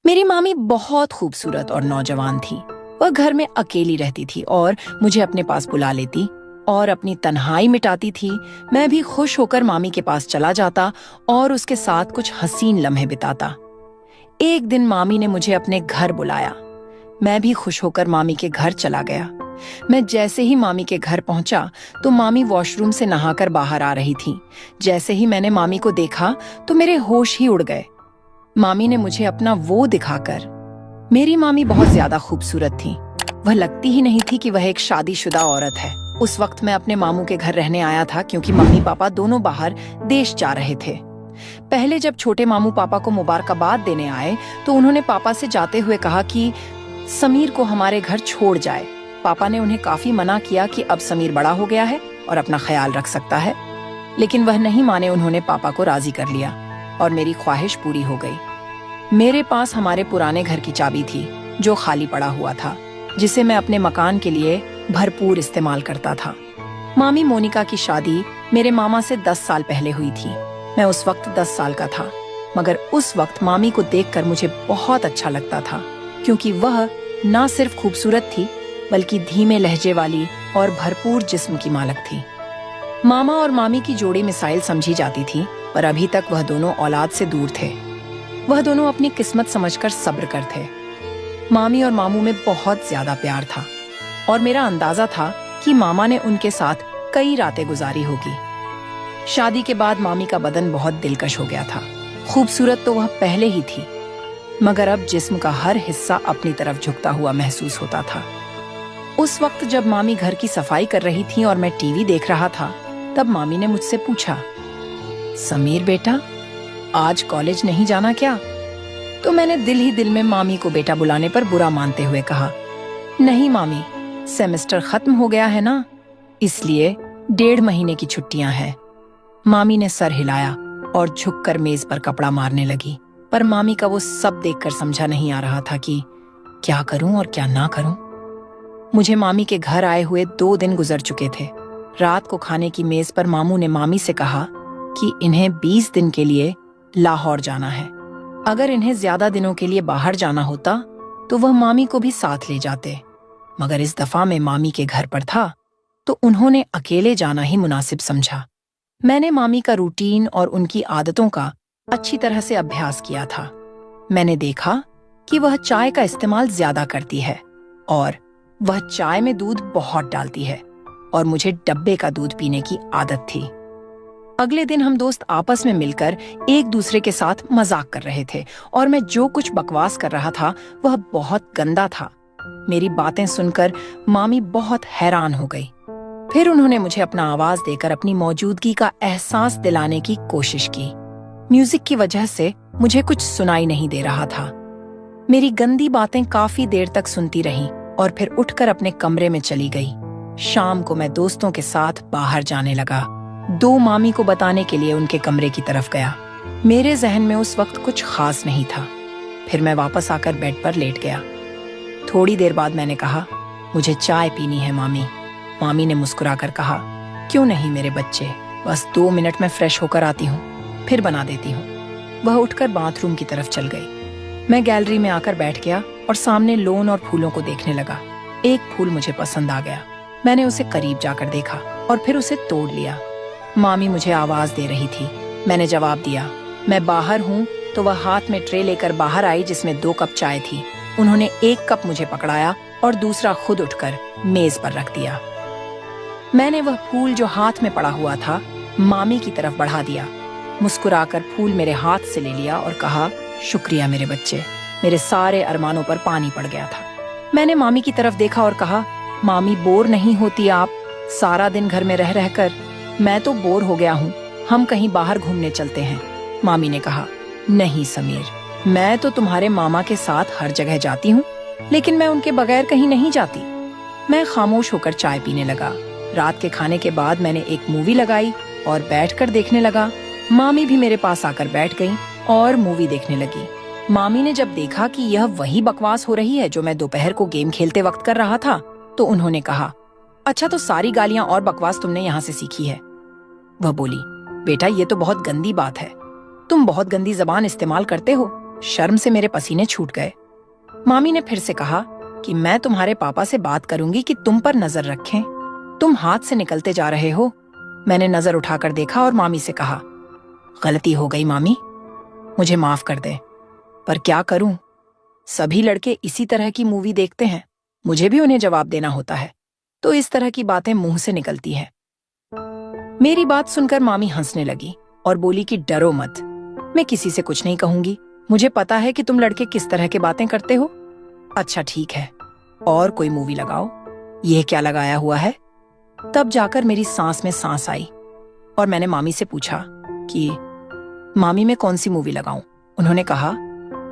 मेरी मामी बहुत खूबसूरत और नौजवान थी। वह घर में अकेली रहती थी और मुझे अपने पास बुला लेती और अपनी तन्हाई मिटाती थी। मैं भी खुश होकर मामी के पास चला जाता और उसके साथ कुछ हसीन लम्हे बिताता। एक दिन मामी ने मुझे अपने घर बुलाया। मैं भी खुश होकर मामी के घर चला गया। मैं जैसे ही मामी के घर पहुंचा तो मामी वॉशरूम से नहाकर बाहर आ रही थी। जैसे ही मैंने मामी को देखा तो मेरे होश ही उड़ गए। मामी ने मुझे अपना वो दिखाकर। मेरी मामी बहुत ज्यादा खूबसूरत थी। वह लगती ही नहीं थी कि वह एक शादीशुदा औरत है। उस वक्त मैं अपने मामू के घर रहने आया था क्योंकि मम्मी पापा दोनों बाहर देश जा रहे थे। पहले जब छोटे मामू पापा को मुबारकबाद देने आए तो उन्होंने पापा से जाते हुए कहा कि समीर को हमारे घर छोड़ जाए। पापा ने उन्हें काफी मना किया कि अब समीर बड़ा हो गया है और अपना ख्याल रख सकता है, लेकिन वह नहीं माने। उन्होंने पापा को राजी कर लिया और मेरी ख्वाहिश पूरी हो गई। मेरे पास हमारे पुराने घर की चाबी थी जो खाली पड़ा हुआ था, जिसे मैं अपने मकान के लिए भरपूर इस्तेमाल करता था। मामी मोनिका की शादी मेरे मामा से 10 साल पहले हुई थी। मैं उस वक्त 10 साल का था, मगर उस वक्त मामी को देखकर मुझे बहुत अच्छा लगता था क्योंकि वह न सिर्फ खूबसूरत थी बल्कि धीमे लहजे वाली और भरपूर जिस्म की मालक थी। मामा और मामी की जोड़ी मिसाइल समझी जाती थी, पर अभी तक वह दोनों औलाद से दूर थे। वह दोनों अपनी किस्मत समझकर सब्र कर थे। मामी और मामू में बहुत ज्यादा प्यार था और मेरा अंदाजा था कि मामा ने उनके साथ कई रातें गुजारी होगी। शादी के बाद मामी का बदन बहुत दिलकश हो गया था। खूबसूरत तो वह पहले ही थी, मगर अब जिस्म का हर हिस्सा अपनी तरफ झुकता हुआ महसूस होता था। उस वक्त जब मामी घर की सफाई कर रही थी और मैं टीवी देख रहा था, तब मामी ने मुझसे पूछा, समीर बेटा, आज कॉलेज नहीं जाना क्या? तो मैंने दिल ही दिल में मामी को बेटा बुलाने पर बुरा मानते हुए कहा, नहीं मामी, सेमेस्टर खत्म हो गया है ना, इसलिए 1.5 महीने की छुट्टियां हैं। मामी ने सर हिलाया और झुककर मेज पर कपड़ा मारने लगी, पर मामी का वो सब देखकर समझा नहीं आ रहा था कि क्या करूं और क्या ना करूं। मुझे मामी के घर आए हुए 2 दिन गुजर चुके थे। रात को खाने की मेज पर मामू ने मामी से कहा कि इन्हें 20 दिन के लिए लाहौर जाना है। अगर इन्हें ज्यादा दिनों के लिए बाहर जाना होता तो वह मामी को भी साथ ले जाते, मगर इस दफा मैं मामी के घर पर था तो उन्होंने अकेले जाना ही मुनासिब समझा। मैंने मामी का रूटीन और उनकी आदतों का अच्छी तरह से अभ्यास किया था। मैंने देखा कि वह चाय का इस्तेमाल ज्यादा करती है और वह चाय में दूध बहुत डालती है और मुझे डब्बे का दूध पीने की आदत थी। अगले दिन हम दोस्त आपस में मिलकर एक दूसरे के साथ मजाक कर रहे थे और मैं जो कुछ बकवास कर रहा था वह बहुत गंदा था। मेरी बातें सुनकर मामी बहुत हैरान हो गई। फिर उन्होंने मुझे अपना आवाज देकर अपनी मौजूदगी का एहसास दिलाने की कोशिश की। म्यूजिक की वजह से मुझे कुछ सुनाई नहीं दे रहा था। मेरी गंदी बातें काफी देर तक सुनती रहीं और फिर उठकर अपने कमरे में चली गई। शाम को मैं दोस्तों के साथ बाहर जाने लगा। 2 मामी को बताने के लिए उनके कमरे की तरफ गया। मेरे जहन में उस वक्त कुछ खास नहीं था। फिर मैं वापस आकर बेड पर लेट गया। थोड़ी देर बाद मैंने कहा, मुझे चाय पीनी है मामी। मामी ने मुस्कुराकर कहा, क्यों नहीं मेरे बच्चे, बस 2 मिनट में फ्रेश होकर आती हूँ, फिर बना देती हूँ। वह उठकर बाथरूम की तरफ चल गई। मैं गैलरी में आकर बैठ गया और सामने लॉन और फूलों को देखने लगा। एक फूल मुझे पसंद आ गया। मैंने उसे करीब जाकर देखा और फिर उसे तोड़ लिया। मामी मुझे आवाज दे रही थी। मैंने जवाब दिया, मैं बाहर हूँ। तो वह हाथ में ट्रे लेकर बाहर आई जिसमें 2 कप चाय थी। उन्होंने 1 कप मुझे पकड़ाया और दूसरा खुद उठकर मेज पर रख दिया। मैंने वह फूल जो हाथ में पड़ा हुआ था मामी की तरफ बढ़ा दिया। मुस्कुराकर फूल मेरे हाथ से ले लिया और कहा, शुक्रिया मेरे बच्चे। मेरे सारे अरमानों पर पानी पड़ गया था। मैंने मामी की तरफ देखा और कहा, मामी बोर नहीं होती आप सारा दिन घर में रह रहकर? मैं तो बोर हो गया हूँ, हम कहीं बाहर घूमने चलते हैं। मामी ने कहा, नहीं समीर, मैं तो तुम्हारे मामा के साथ हर जगह जाती हूँ, लेकिन मैं उनके बगैर कहीं नहीं जाती। मैं खामोश होकर चाय पीने लगा। रात के खाने के बाद मैंने एक मूवी लगाई और बैठकर देखने लगा। मामी भी मेरे पास आकर बैठ गई और मूवी देखने लगी। मामी ने जब देखा कि यह वही बकवास हो रही है जो मैं दोपहर को गेम खेलते वक्त कर रहा था, तो उन्होंने कहा, अच्छा तो सारी गालियां और बकवास तुमने यहाँ से सीखी है? वह बोली, बेटा ये तो बहुत गंदी बात है, तुम बहुत गंदी जबान इस्तेमाल करते हो। शर्म से मेरे पसीने छूट गए। मामी ने फिर से कहा कि मैं तुम्हारे पापा से बात करूंगी कि तुम पर नजर रखें। तुम हाथ से निकलते जा रहे हो। मैंने नजर उठाकर देखा और मामी से कहा, गलती हो गई मामी, मुझे माफ कर दे। पर क्या करूं, सभी लड़के इसी तरह की मूवी देखते हैं, मुझे भी उन्हें जवाब देना होता है, तो इस तरह की बातें मुंह से निकलती हैं। मेरी बात सुनकर मामी हंसने लगी और बोली कि डरो मत, मैं किसी से कुछ नहीं कहूंगी। मुझे पता है कि तुम लड़के किस तरह की बातें करते हो। अच्छा ठीक है, और कोई मूवी लगाओ। यह क्या लगाया हुआ है? तब जाकर मेरी सांस में सांस आई और मैंने मामी से पूछा कि मामी मैं कौन सी मूवी लगाऊं? उन्होंने कहा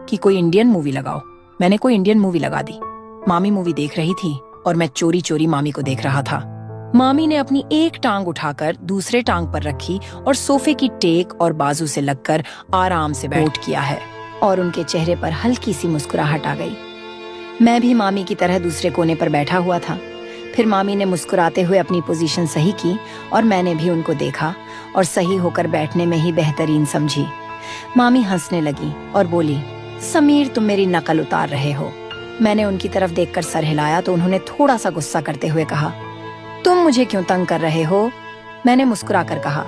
कि कोई इंडियन मूवी लगाओ। मैंने कोई इंडियन मूवी लगा दी। मामी मूवी देख रही थी और मैं चोरी चोरी मामी को देख रहा था। मामी ने अपनी एक टांग उठाकर दूसरे टांग पर रखी और सोफे की टेक और बाजू से लगकर आराम से बैठ किया है और उनके चेहरे पर हल्की सी मुस्कुराहट आ गई। मैं भी मामी की तरह दूसरे कोने पर बैठा हुआ था। फिर मामी ने मुस्कुराते हुए अपनी पोजीशन सही की और मैंने भी उनको देखा और सही होकर बैठने में ही बेहतरीन समझी। मामी हंसने लगी और बोली, समीर तुम मेरी नकल उतार रहे हो। मैंने उनकी तरफ देखकर सर हिलाया तो उन्होंने थोड़ा सा गुस्सा करते हुए कहा, तुम मुझे क्यों तंग कर रहे हो? मैंने मुस्कुराकर कहा,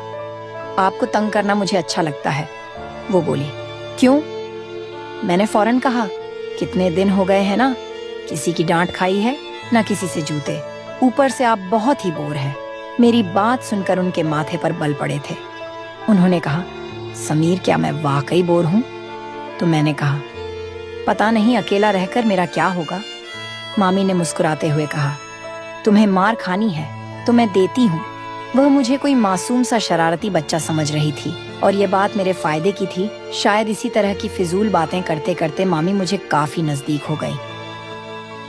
आपको तंग करना मुझे अच्छा लगता है। वो बोली, क्यों? मैंने फौरन कहा, कितने दिन हो गए हैं ना, किसी की डांट खाई है ना किसी से जूते, ऊपर से आप बहुत ही बोर हैं। मेरी बात सुनकर उनके माथे पर बल पड़े थे। उन्होंने कहा, समीर क्या मैं वाकई बोर हूँ? तो मैंने कहा, पता नहीं अकेला रहकर मेरा क्या होगा। मामी ने मुस्कुराते हुए कहा, तुम्हें मार खानी है तो मैं देती हूँ। वह मुझे कोई मासूम सा शरारती बच्चा समझ रही थी और ये बात मेरे फायदे की थी। शायद इसी तरह की फिजूल बातें करते करते मामी मुझे काफी नजदीक हो गई।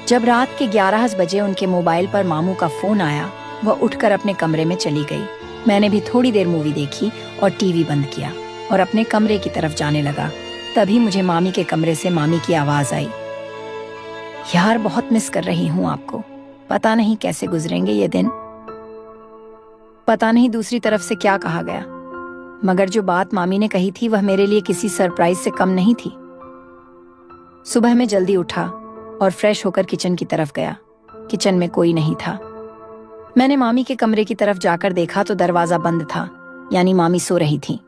जब रात के 11 बजे उनके मोबाइल पर मामू का फोन आया, वह उठकर अपने कमरे में चली गई। मैंने भी थोड़ी देर मूवी देखी और टीवी बंद किया और अपने कमरे की तरफ जाने लगा। तभी मुझे मामी के कमरे से मामी की आवाज आई, यार बहुत मिस कर रही हूँ आपको। पता नहीं कैसे गुजरेंगे ये दिन। पता नहीं दूसरी तरफ से क्या कहा गया, मगर जो बात मामी ने कही थी वह मेरे लिए किसी सरप्राइज से कम नहीं थी। सुबह में जल्दी उठा और फ्रेश होकर किचन की तरफ गया। किचन में कोई नहीं था। मैंने मामी के कमरे की तरफ जाकर देखा तो दरवाजा बंद था, यानी मामी सो रही थी।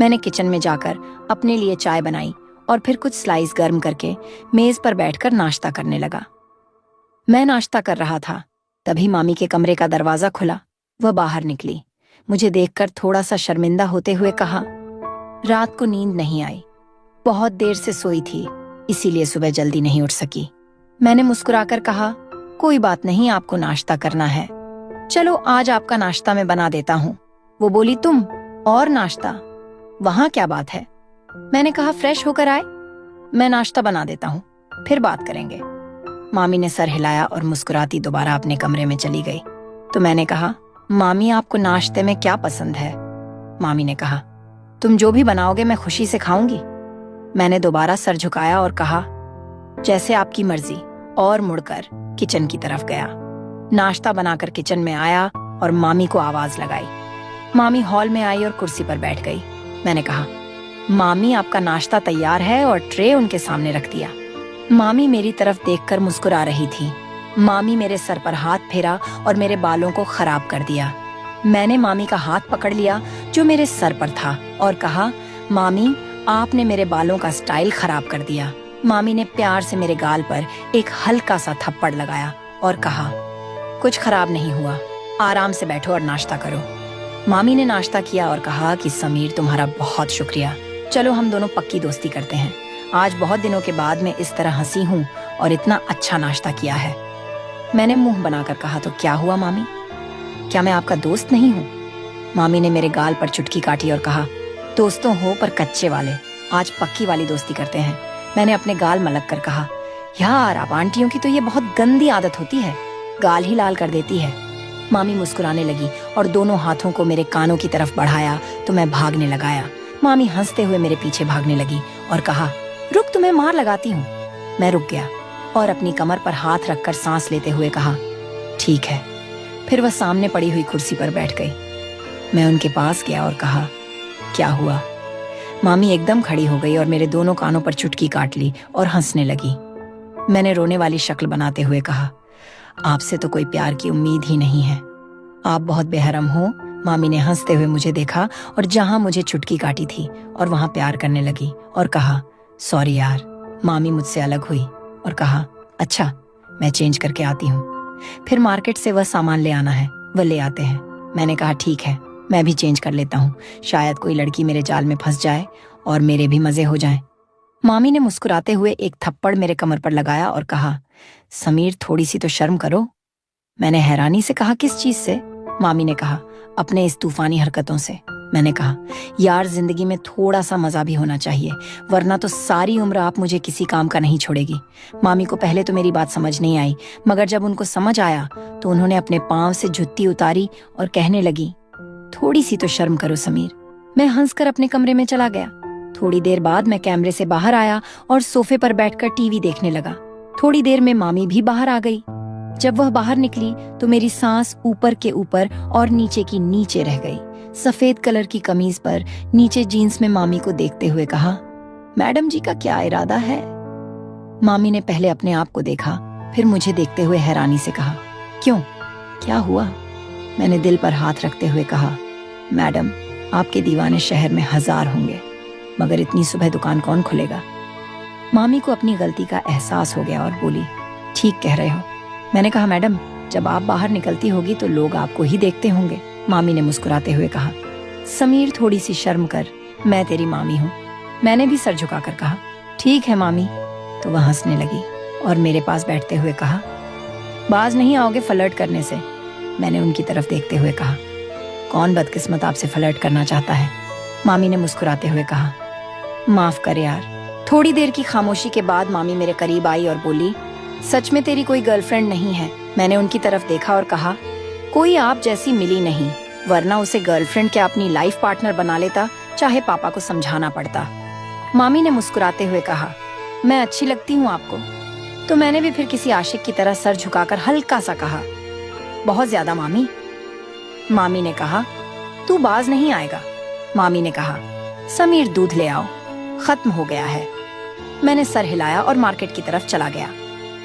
मैंने किचन में जाकर अपने लिए चाय बनाई और फिर कुछ स्लाइस गर्म करके मेज पर बैठकर नाश्ता करने लगा। मैं नाश्ता कर रहा था, तभी मामी के कमरे का दरवाजा खुला। वह बाहर निकली। मुझे देखकर थोड़ा सा शर्मिंदा होते हुए कहा, रात को नींद नहीं आई, बहुत देर से सोई थी, इसीलिए सुबह जल्दी नहीं उठ सकी। मैंने मुस्कुराकर कहा, कोई बात नहीं, आपको नाश्ता करना है, चलो आज आपका नाश्ता मैं बना देता हूँ। वो बोली, तुम और नाश्ता? वहां क्या बात है? मैंने कहा, फ्रेश होकर आए, मैं नाश्ता बना देता हूँ, फिर बात करेंगे। मामी ने सर हिलाया और मुस्कुराती दोबारा अपने कमरे में चली गई। तो मैंने कहा, मामी आपको नाश्ते में क्या पसंद है? मामी ने कहा, तुम जो भी बनाओगे मैं खुशी से खाऊंगी। मैंने दोबारा सर झुकाया और कहा, जैसे आपकी मर्जी, और मुड़कर किचन की तरफ गया। नाश्ता बनाकर किचन में आया और मामी को आवाज लगाई। मामी हॉल में आई और कुर्सी पर बैठ गई। मैंने कहा, मामी आपका नाश्ता तैयार है, और ट्रे उनके सामने रख दिया। मामी मेरी तरफ देखकर मुस्कुरा रही थी। मामी मेरे सर पर हाथ फेरा और मेरे बालों को खराब कर दिया। मैंने मामी का हाथ पकड़ लिया जो मेरे सर पर था और कहा, मामी आपने मेरे बालों का स्टाइल खराब कर दिया। मामी ने प्यार से मेरे गाल पर एक हल्का सा थप्पड़ लगाया और कहा, कुछ खराब नहीं हुआ, आराम से बैठो और नाश्ता करो। मामी ने नाश्ता किया और कहा कि समीर तुम्हारा बहुत शुक्रिया, चलो हम दोनों पक्की दोस्ती करते हैं। आज बहुत दिनों के बाद मैं इस तरह हंसी हूँ और इतना अच्छा नाश्ता किया है। मैंने मुंह बनाकर कहा, तो क्या हुआ मामी, क्या मैं आपका दोस्त नहीं हूँ? मामी ने मेरे गाल पर चुटकी काटी और कहा, दोस्तों हो पर कच्चे वाले, आज पक्की वाली दोस्ती करते हैं। मैंने अपने गाल मलक कर कहा, यार आप आंटियों की तो ये बहुत गंदी आदत होती है, गाल ही लाल कर देती है। मामी मुस्कुराने लगी और दोनों हाथों को मेरे कानों की तरफ बढ़ाया तो मैं भागने लगाया। मामी हंसते हुए मेरे पीछे भागने लगी और कहा, रुक, तुम्हें मार लगाती हूँ। मैं रुक गया और अपनी कमर पर हाथ रखकर सांस लेते हुए कहा, ठीक है। फिर वह सामने पड़ी हुई कुर्सी पर बैठ गई। मैं उनके पास गया और कहा, क्या हुआ? मामी एकदम खड़ी हो गई और मेरे दोनों कानों पर चुटकी काट ली और हंसने लगी। मैंने रोने वाली शक्ल बनाते हुए कहा, आपसे तो कोई प्यार की उम्मीद ही नहीं है, आप बहुत बेहरम हो। मामी ने हंसते हुए मुझे देखा और जहां मुझे चुटकी काटी थी और वहां प्यार करने लगी और कहा, सॉरी यार। मामी मुझसे अलग हुई और कहा, अच्छा मैं चेंज करके आती हूँ, फिर मार्केट से वह सामान ले आना है, वह ले आते हैं। मैंने कहा, ठीक है, मैं भी चेंज कर लेता हूँ, शायद कोई लड़की मेरे जाल में फंस जाए और मेरे भी मजे हो जाएं। मामी ने मुस्कुराते हुए एक थप्पड़ मेरे कमर पर लगाया और कहा, समीर थोड़ी सी तो शर्म करो। मैंने हैरानी से कहा, किस चीज से? मामी ने कहा, अपने इस तूफानी हरकतों से। मैंने कहा, यार जिंदगी में थोड़ा सा मजा भी होना चाहिए, वरना तो सारी उम्र आप मुझे किसी काम का नहीं छोड़ेगी। मामी को पहले तो मेरी बात समझ नहीं आई, मगर जब उनको समझ आया तो उन्होंने अपने पांव से जुत्ती उतारी और कहने लगी, थोड़ी सी तो शर्म करो समीर। मैं हंसकर अपने कमरे में चला गया। थोड़ी देर बाद मैं कैमरे से बाहर आया और सोफे पर बैठकर टीवी देखने लगा। थोड़ी देर में मामी भी बाहर आ गई। जब वह बाहर निकली तो मेरी सांस ऊपर के ऊपर और नीचे की नीचे रह गई। सफेद कलर की कमीज पर नीचे जीन्स में मामी को देखते हुए कहा, मैडम जी का क्या इरादा है? मामी ने पहले अपने आप को देखा, फिर मुझे देखते हुए हैरानी से कहा, क्यों, क्या हुआ? मैंने दिल पर हाथ रखते हुए कहा, मैडम आपके दीवाने शहर में 1000 होंगे, मगर इतनी सुबह दुकान कौन खुलेगा? मामी को अपनी गलती का एहसास हो गया और बोली, ठीक कह रहे हो। मैंने कहा, मैडम जब आप बाहर निकलती होगी तो लोग आपको ही देखते होंगे। मामी ने मुस्कुराते हुए कहा, समीर थोड़ी सी शर्म कर, मैं तेरी मामी हूँ। मैंने भी सर झुकाकर कहा, ठीक है मामी। तो वह हंसने लगी और मेरे पास बैठते हुए कहा, बाज नहीं आओगे फ्लर्ट करने से? मैंने उनकी तरफ देखते हुए कहा, कौन बदकिस्मत आपसे फ्लर्ट करना चाहता है? मामी ने मुस्कुराते हुए कहा, माफ कर यार। थोड़ी देर की खामोशी के बाद मामी मेरे करीब आई और बोली, सच में तेरी कोई गर्लफ्रेंड नहीं है? मैंने उनकी तरफ देखा और कहा, कोई आप जैसी मिली नहीं, वरना उसे गर्लफ्रेंड क्या अपनी लाइफ पार्टनर बना लेता, चाहे पापा को समझाना पड़ता। मामी ने मुस्कुराते हुए कहा, मैं अच्छी लगती हूँ आपको? तो मैंने भी फिर किसी आशिक की तरह सर झुकाकर हल्का सा कहा, बहुत ज्यादा मामी। मामी ने कहा, तू बाज नहीं आएगा। मामी ने कहा, समीर दूध ले आओ, खत्म हो गया है। मैंने सर हिलाया और मार्केट की तरफ चला गया।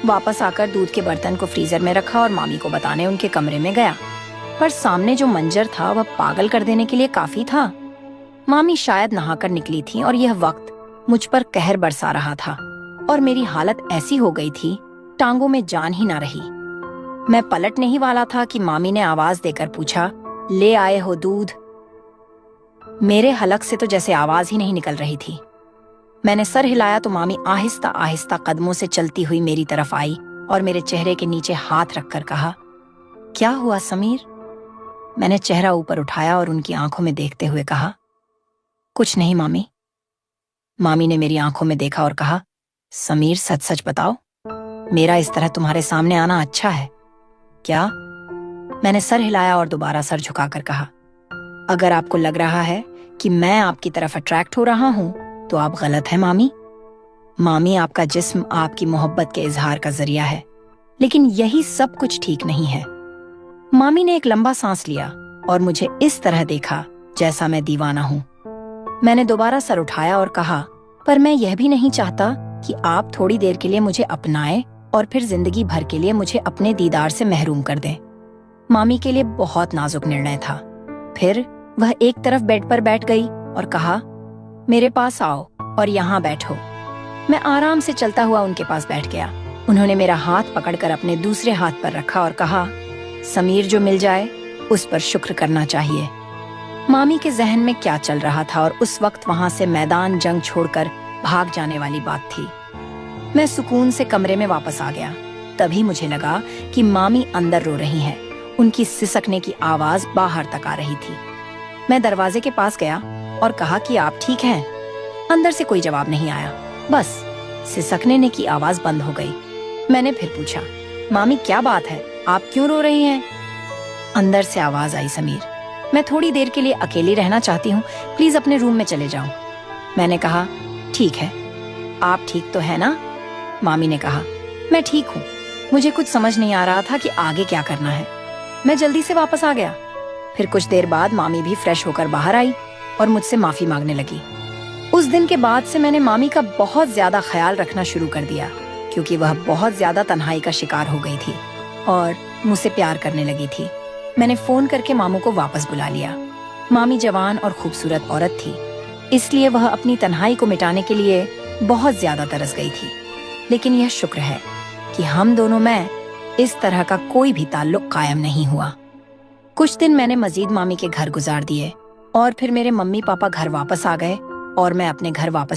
वापस आकर दूध के बर्तन को फ्रीजर में रखा और मामी को बताने उनके कमरे में गया, पर सामने जो मंजर था वह पागल कर देने के लिए काफी था। मामी शायद नहाकर निकली थी और यह वक्त मुझ पर कहर बरसा रहा था और मेरी हालत ऐसी हो गई थी, टांगों में जान ही ना रही। मैं पलटने ही वाला था कि मामी ने आवाज देकर पूछा, ले आए हो दूध? मेरे हलक से तो जैसे आवाज ही नहीं निकल रही थी। मैंने सर हिलाया तो मामी आहिस्ता आहिस्ता कदमों से चलती हुई मेरी तरफ आई और मेरे चेहरे के नीचे हाथ रखकर कहा, क्या हुआ समीर? मैंने चेहरा ऊपर उठाया और उनकी आंखों में देखते हुए कहा, कुछ नहीं मामी। मामी ने मेरी आंखों में देखा और कहा, समीर सच सच बताओ, मेरा इस तरह तुम्हारे सामने आना अच्छा है क्या? मैंने सर हिलाया और दोबारा सर झुकाकर कहा, अगर आपको लग रहा है कि मैं आपकी तरफ अट्रैक्ट हो रहा हूं तो आप गलत है मामी। मामी आपका जिस्म आपकी मोहब्बत के इजहार का जरिया है, लेकिन यही सब कुछ ठीक नहीं है। मामी ने एक लंबा सांस लिया और मुझे इस तरह देखा जैसा मैं दीवाना हूँ। मैंने दोबारा सर उठाया और कहा, पर मैं यह भी नहीं चाहता कि आप थोड़ी देर के लिए मुझे अपनाएं और फिर जिंदगी भर के लिए मुझे अपने दीदार से महरूम कर दें। मामी के लिए बहुत नाजुक निर्णय था। फिर वह एक तरफ बेड पर बैठ गई और कहा, मेरे पास आओ और यहाँ बैठो। मैं आराम से चलता हुआ उनके पास बैठ गया। उन्होंने मेरा हाथ पकड़कर अपने दूसरे हाथ पर रखा और कहा, समीर जो मिल जाए उस पर शुक्र करना चाहिए। मामी के जहन में क्या चल रहा था और उस वक्त वहां से मैदान जंग छोड़कर भाग जाने वाली बात थी। मैं सुकून से कमरे में वापस आ गया। तभी मुझे लगा कि मामी अंदर रो रही हैं। उनकी सिसकने की आवाज बाहर तक आ रही थी। मैं दरवाजे के पास गया और कहा कि आप ठीक हैं? अंदर से कोई जवाब नहीं आया, बस सिसकने की आवाज बंद हो गई। मैंने फिर पूछा, मामी क्या बात है, आप क्यों रो रही हैं? अंदर से आवाज आई, समीर मैं थोड़ी देर के लिए अकेली रहना चाहती हूँ, प्लीज अपने रूम में चले जाओ। मैंने कहा, ठीक है, आप ठीक तो है ना? मामी ने कहा, मैं ठीक हूँ। मुझे कुछ समझ नहीं आ रहा था कि आगे क्या करना है। मैं जल्दी से वापस आ गया। फिर कुछ देर बाद मामी भी फ्रेश होकर बाहर आई और मुझसे माफी मांगने लगी। उस दिन के बाद से मैंने मामी का बहुत ज्यादा ख्याल रखना शुरू कर दिया, क्योंकि वह बहुत ज्यादा तन्हाई का शिकार हो गई थी और मुझसे प्यार करने लगी थी। मैंने फोन करके मामू को वापस बुला लिया। मामी जवान और खूबसूरत औरत थी, इसलिए वह अपनी तन्हाई को मिटाने के लिए बहुत ज्यादा तरस गई थी। लेकिन यह शुक्र है कि हम दोनों में इस तरह का कोई भी ताल्लुक कायम नहीं हुआ। कुछ दिन मैंने मजीद मामी के घर गुजार दिए और फिर मेरे मम्मी पापा घर वापस आ गए और मैं अपने घर वापस